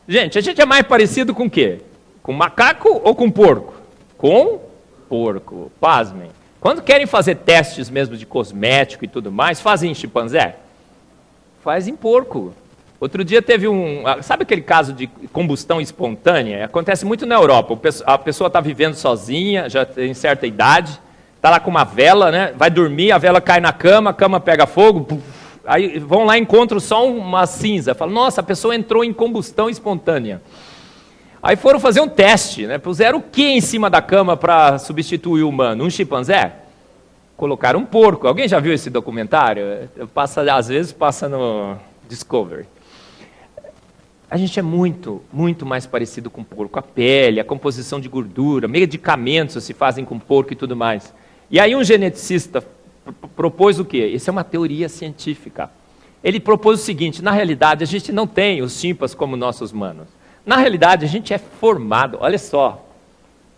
Gente, a gente é mais parecido com o quê? Com macaco ou com porco? Com porco, pasmem. Quando querem fazer testes mesmo de cosmético e tudo mais, fazem em chimpanzé? Faz em porco. Outro dia teve sabe aquele caso de combustão espontânea? Acontece muito na Europa. A pessoa está vivendo sozinha, já tem certa idade, está lá com uma vela, né? Vai dormir, a vela cai na cama, a cama pega fogo, puf, aí vão lá e encontram só uma cinza. Falam, nossa, a pessoa entrou em combustão espontânea. Aí foram fazer um teste, né? Puseram o que em cima da cama para substituir o humano? Um chimpanzé? Colocaram um porco. Alguém já viu esse documentário? Às vezes passa no Discovery. A gente é muito, muito mais parecido com porco. A pele, a composição de gordura, medicamentos se fazem com porco e tudo mais. E aí um geneticista propôs o quê? Isso é uma teoria científica. Ele propôs o seguinte, na realidade a gente não tem os chimpas como nossos manos. Na realidade a gente é formado, olha só,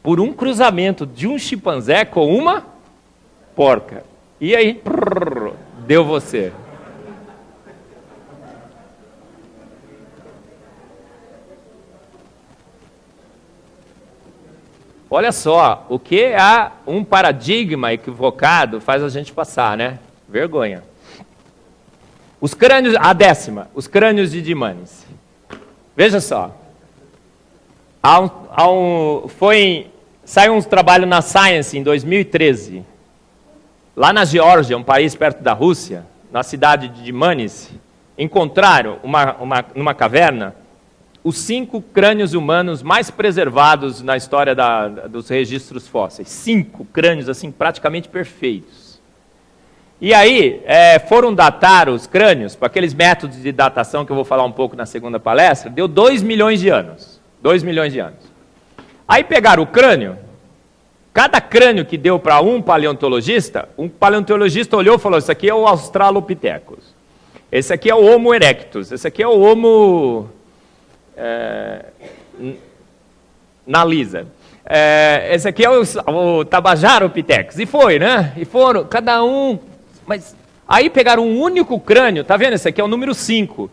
por um cruzamento de um chimpanzé com uma porca. E aí, deu você. Olha só, o que um paradigma equivocado faz a gente passar, né? Vergonha. Os crânios, a 10ª, os crânios de Dimanes. Veja só. Saiu um trabalho na Science em 2013. Lá na Geórgia, um país perto da Rússia, na cidade de Dimanes, encontraram numa caverna os 5 crânios humanos mais preservados na história dos registros fósseis. 5 crânios, assim, praticamente perfeitos. E aí, foram datar os crânios, com aqueles métodos de datação que eu vou falar um pouco na segunda palestra, deu 2 milhões de anos. 2 milhões de anos. Aí pegaram o crânio, cada crânio que deu para um paleontologista olhou e falou, esse aqui é o Australopithecus, esse aqui é o Homo erectus, esse aqui é o Homo... Nalisa. Esse aqui é o Tabajaropithecus. E foi, né? E foram, cada um. Mas aí pegaram um único crânio, tá vendo? Esse aqui é o número 5.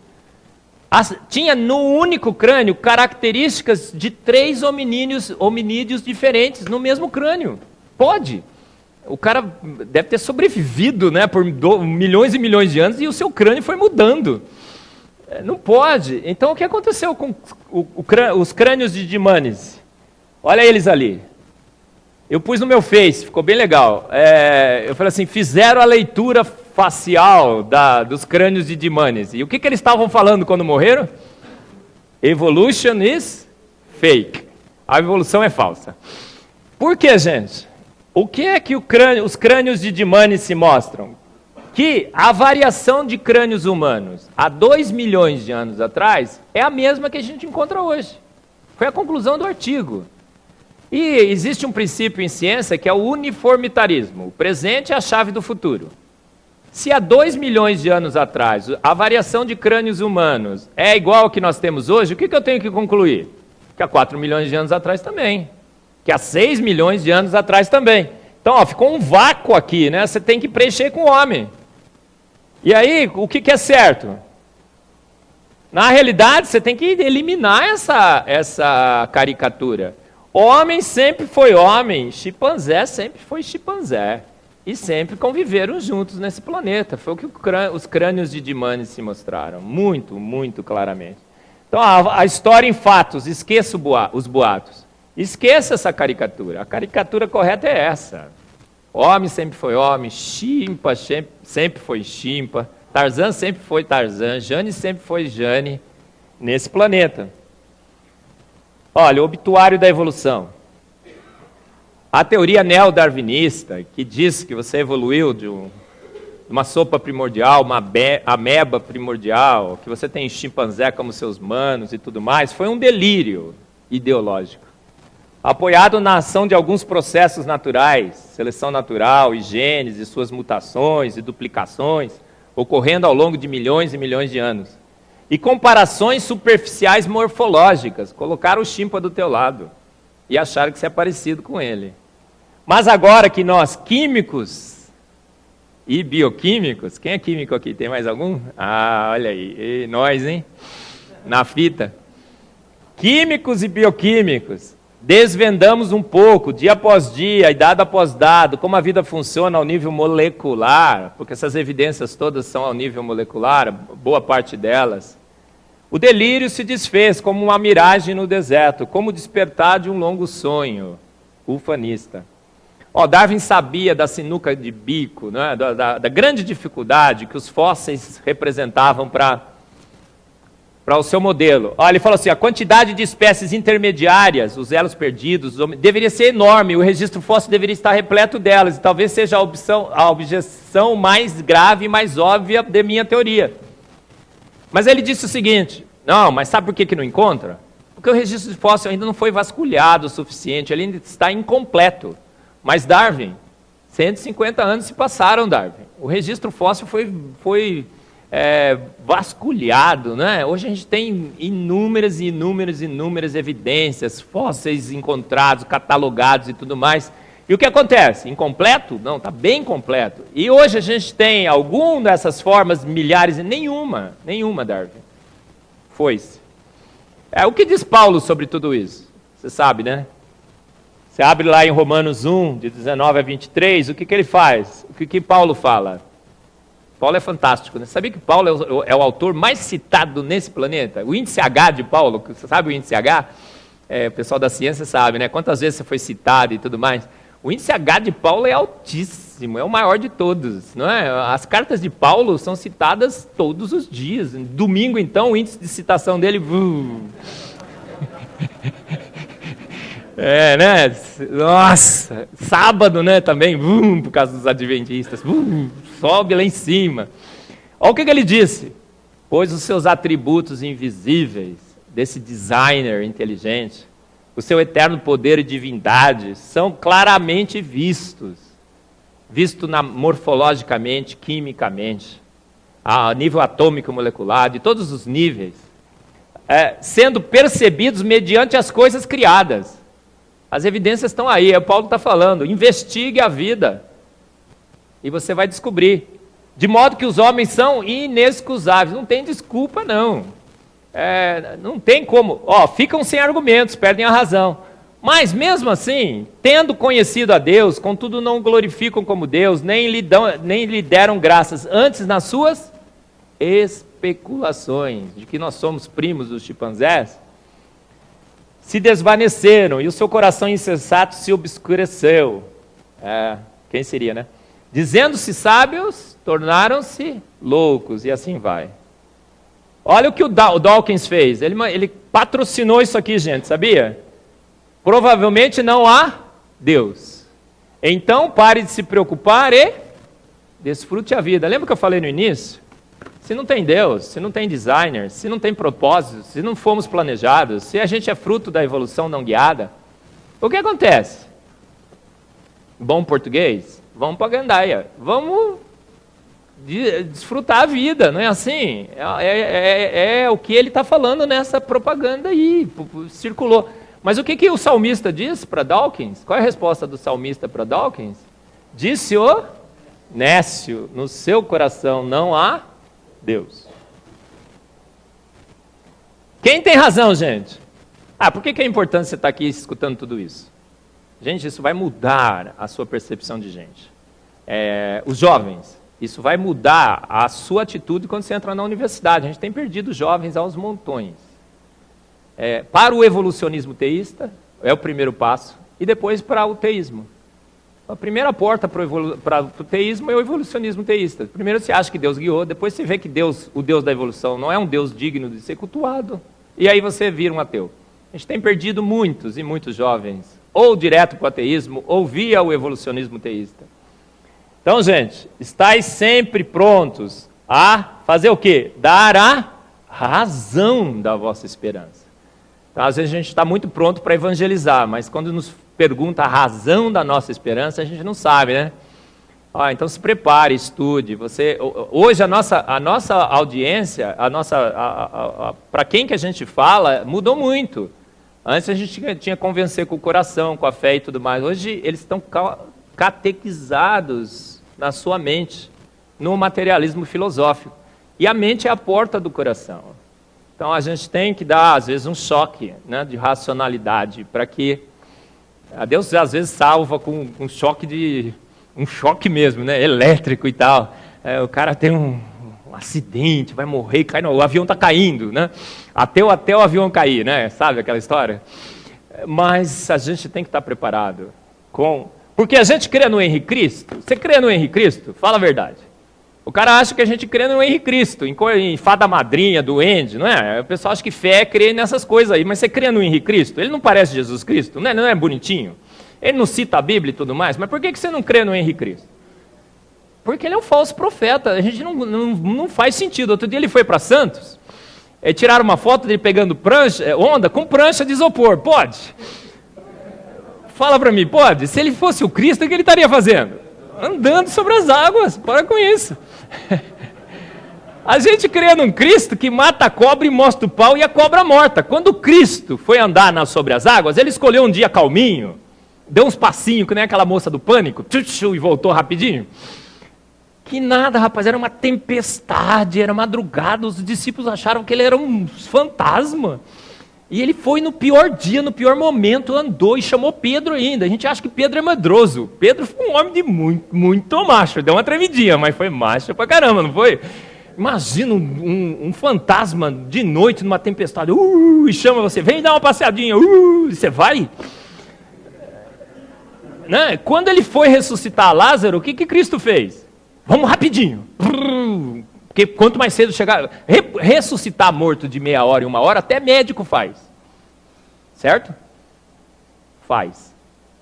Tinha no único crânio características de 3 hominídeos diferentes no mesmo crânio. Pode. O cara deve ter sobrevivido, né, por milhões e milhões de anos e o seu crânio foi mudando. Não pode. Então, o que aconteceu com os crânios de Dimanes? Olha eles ali. Eu pus no meu Face, ficou bem legal. Eu falei assim, fizeram a leitura facial dos crânios de Dimanes. E o que eles estavam falando quando morreram? Evolution is fake. A evolução é falsa. Por que, gente? O que é que os crânios de Dimanes se mostram? Que a variação de crânios humanos há 2 milhões de anos atrás é a mesma que a gente encontra hoje. Foi a conclusão do artigo. E existe um princípio em ciência que é o uniformitarismo. O presente é a chave do futuro. Se há 2 milhões de anos atrás a variação de crânios humanos é igual ao que nós temos hoje, o que eu tenho que concluir? Que há 4 milhões de anos atrás também. Que há 6 milhões de anos atrás também. Então, ficou um vácuo aqui, né? Você tem que preencher com o homem. E aí, o que é certo? Na realidade, você tem que eliminar essa caricatura. Homem sempre foi homem, chimpanzé sempre foi chimpanzé. E sempre conviveram juntos nesse planeta. Foi o que os crânios de Dimanes se mostraram, muito, muito claramente. Então, a história em fatos, esqueça os boatos. Esqueça essa caricatura. A caricatura correta é essa. Homem sempre foi homem, chimpa sempre foi chimpa, Tarzan sempre foi Tarzan, Jane sempre foi Jane nesse planeta. Olha, o obituário da evolução. A teoria neodarwinista, que diz que você evoluiu de uma sopa primordial, uma ameba primordial, que você tem chimpanzé como seus manos e tudo mais, foi um delírio ideológico. Apoiado na ação de alguns processos naturais, seleção natural e genes e suas mutações e duplicações, ocorrendo ao longo de milhões e milhões de anos. E comparações superficiais morfológicas, colocaram o chimpa do teu lado e acharam que você é parecido com ele. Mas agora que nós, químicos e bioquímicos, quem é químico aqui? Tem mais algum? Ah, olha aí, nós, hein? Na fita. Químicos e bioquímicos. Desvendamos um pouco, dia após dia, e dado após dado, como a vida funciona ao nível molecular, porque essas evidências todas são ao nível molecular, boa parte delas. O delírio se desfez como uma miragem no deserto, como o despertar de um longo sonho ufanista. Darwin sabia da sinuca de bico, né, da grande dificuldade que os fósseis representavam para o seu modelo. Ele falou assim, a quantidade de espécies intermediárias, os elos perdidos, deveria ser enorme, o registro fóssil deveria estar repleto delas, e talvez seja a objeção mais grave e mais óbvia de minha teoria. Mas ele disse o seguinte, não, mas sabe por que não encontra? Porque o registro de fóssil ainda não foi vasculhado o suficiente, ele ainda está incompleto. Mas Darwin, 150 anos se passaram, Darwin. O registro fóssil foi vasculhado, né? Hoje a gente tem inúmeras evidências, fósseis encontrados, catalogados e tudo mais. E o que acontece? Incompleto? Não, está bem completo. E hoje a gente tem alguma dessas formas, milhares, nenhuma, Darwin. Foi-se. O que diz Paulo sobre tudo isso? Você sabe, né? Você abre lá em Romanos 1, de 19 a 23, o que ele faz? O que Paulo fala? Paulo é fantástico, né? Sabia que Paulo é o autor mais citado nesse planeta? O índice H de Paulo, você sabe o índice H? O pessoal da ciência sabe, né? Quantas vezes você foi citado e tudo mais. O índice H de Paulo é altíssimo, é o maior de todos, não é? As cartas de Paulo são citadas todos os dias. Domingo, então, o índice de citação dele... né? Nossa, sábado, né, também, por causa dos adventistas, sobe lá em cima. Olha o que ele disse. Pois os seus atributos invisíveis, desse designer inteligente, o seu eterno poder e divindade, são claramente vistos morfologicamente, quimicamente, a nível atômico, molecular, de todos os níveis, sendo percebidos mediante as coisas criadas. As evidências estão aí, Paulo está falando, investigue a vida e você vai descobrir. De modo que os homens são inexcusáveis, não tem desculpa não. Não tem como, ficam sem argumentos, perdem a razão. Mas mesmo assim, tendo conhecido a Deus, contudo não o glorificam como Deus, nem lhe deram graças, antes nas suas especulações de que nós somos primos dos chimpanzés, se desvaneceram, e o seu coração insensato se obscureceu. Quem seria, né? Dizendo-se sábios, tornaram-se loucos, e assim vai. Olha o que o Dawkins fez, ele patrocinou isso aqui, gente, sabia? Provavelmente não há Deus. Então pare de se preocupar e desfrute a vida. Lembra que eu falei no início? Se não tem Deus, se não tem designer, se não tem propósito, se não fomos planejados, se a gente é fruto da evolução não guiada, o que acontece? Bom português, vamos para a gandaia, vamos desfrutar a vida, não é assim? É o que ele está falando nessa propaganda aí, circulou. Mas o que o salmista diz para Dawkins? Qual é a resposta do salmista para Dawkins? Disse o nécio, no seu coração não há Deus. Quem tem razão, gente? Por que é importante você estar aqui escutando tudo isso? Gente, isso vai mudar a sua percepção de gente. Os jovens, isso vai mudar a sua atitude quando você entra na universidade. A gente tem perdido jovens aos montões. Para o evolucionismo teísta, é o primeiro passo, e depois para o teísmo. A primeira porta para o teísmo é o evolucionismo teísta. Primeiro você acha que Deus guiou, depois você vê que Deus, o Deus da evolução, não é um Deus digno de ser cultuado, e aí você vira um ateu. A gente tem perdido muitos e muitos jovens, ou direto para o ateísmo, ou via o evolucionismo teísta. Então, gente, estáis sempre prontos a fazer o quê? Dar a razão da vossa esperança. Então, às vezes a gente está muito pronto para evangelizar, mas quando nos pergunta a razão da nossa esperança, a gente não sabe, né? Então se prepare, estude. Hoje a nossa audiência, para quem que a gente fala, mudou muito. Antes a gente tinha que convencer com o coração, com a fé e tudo mais. Hoje eles estão catequizados na sua mente, no materialismo filosófico. E a mente é a porta do coração. Então a gente tem que dar, às vezes, um choque, né, de racionalidade, para que Deus às vezes salva com um choque mesmo, né, elétrico e tal. O cara tem um acidente, vai morrer, o avião está caindo, né? Até o avião cair, né? Sabe aquela história? Mas a gente tem que estar preparado porque a gente crê no Henrique Cristo. Você crê no Henrique Cristo? Fala a verdade. O cara acha que a gente crê no Henrique Cristo, em fada madrinha, duende, não é? O pessoal acha que fé é crer nessas coisas aí, mas você crê no Henrique Cristo? Ele não parece Jesus Cristo? Não é bonitinho? Ele não cita a Bíblia e tudo mais, mas por que você não crê no Henrique Cristo? Porque ele é um falso profeta, a gente não faz sentido. Outro dia ele foi para Santos, tiraram uma foto dele pegando onda com prancha de isopor, pode? Fala para mim, pode? Se ele fosse o Cristo, o que ele estaria fazendo? Andando sobre as águas, para com isso. A gente crê num Cristo que mata a cobra e mostra o pau e a cobra morta. Quando o Cristo foi andar sobre as águas, ele escolheu um dia calminho, deu uns passinhos, que nem aquela moça do pânico, e voltou rapidinho. Que nada, rapaz, era uma tempestade, era madrugada, os discípulos acharam que ele era um fantasma. E ele foi no pior dia, no pior momento, andou e chamou Pedro ainda. A gente acha que Pedro é medroso. Pedro foi um homem de muito macho, deu uma tremidinha, mas foi macho pra caramba, não foi? Imagina um fantasma de noite numa tempestade, e chama você, vem dar uma passeadinha, e você vai? Né? Quando ele foi ressuscitar Lázaro, o que Cristo fez? Vamos rapidinho. Porque quanto mais cedo chegar... Ressuscitar morto de meia hora e uma hora, até médico faz. Certo? Faz.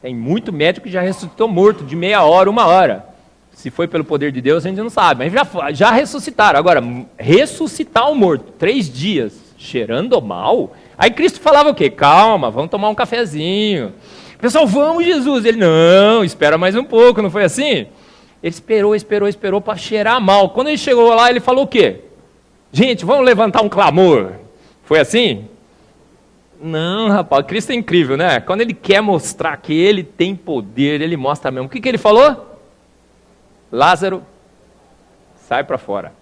Tem muito médico que já ressuscitou morto de meia hora, uma hora. Se foi pelo poder de Deus, a gente não sabe. Mas já ressuscitaram. Agora, ressuscitar um morto, 3 dias, cheirando mal... Aí Cristo falava o quê? Calma, vamos tomar um cafezinho. Pessoal, vamos, Jesus. Ele, não, espera mais um pouco, não foi assim? Ele esperou para cheirar mal. Quando ele chegou lá, ele falou o quê? Gente, vamos levantar um clamor. Foi assim? Não, rapaz, Cristo é incrível, né? Quando ele quer mostrar que ele tem poder, ele mostra mesmo. O que ele falou? Lázaro, sai para fora.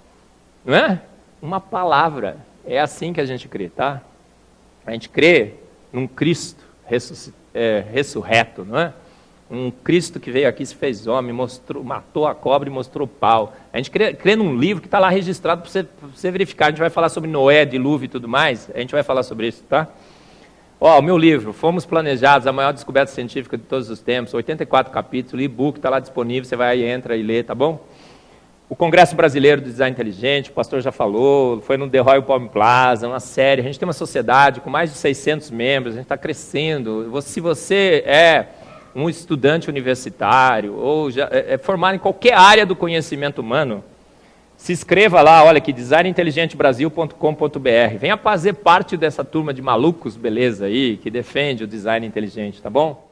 Não é? Uma palavra. É assim que a gente crê, tá? A gente crê num Cristo ressurreto, não é? Um Cristo que veio aqui, se fez homem, matou a cobra e mostrou o pau. A gente crê num livro que está lá registrado para você verificar. A gente vai falar sobre Noé, dilúvio e tudo mais. A gente vai falar sobre isso, tá? Ó, o meu livro, Fomos Planejados, a maior descoberta científica de todos os tempos, 84 capítulos, e-book, está lá disponível, você vai, entra e lê, tá bom? O Congresso Brasileiro do Design Inteligente, o pastor já falou, foi no The Royal Palm Plaza, uma série. A gente tem uma sociedade com mais de 600 membros, a gente está crescendo. Se você é um estudante universitário ou já é formado em qualquer área do conhecimento humano, se inscreva lá, olha aqui, designintelligentebrasil.com.br. Venha fazer parte dessa turma de malucos, beleza, aí, que defende o design inteligente, tá bom?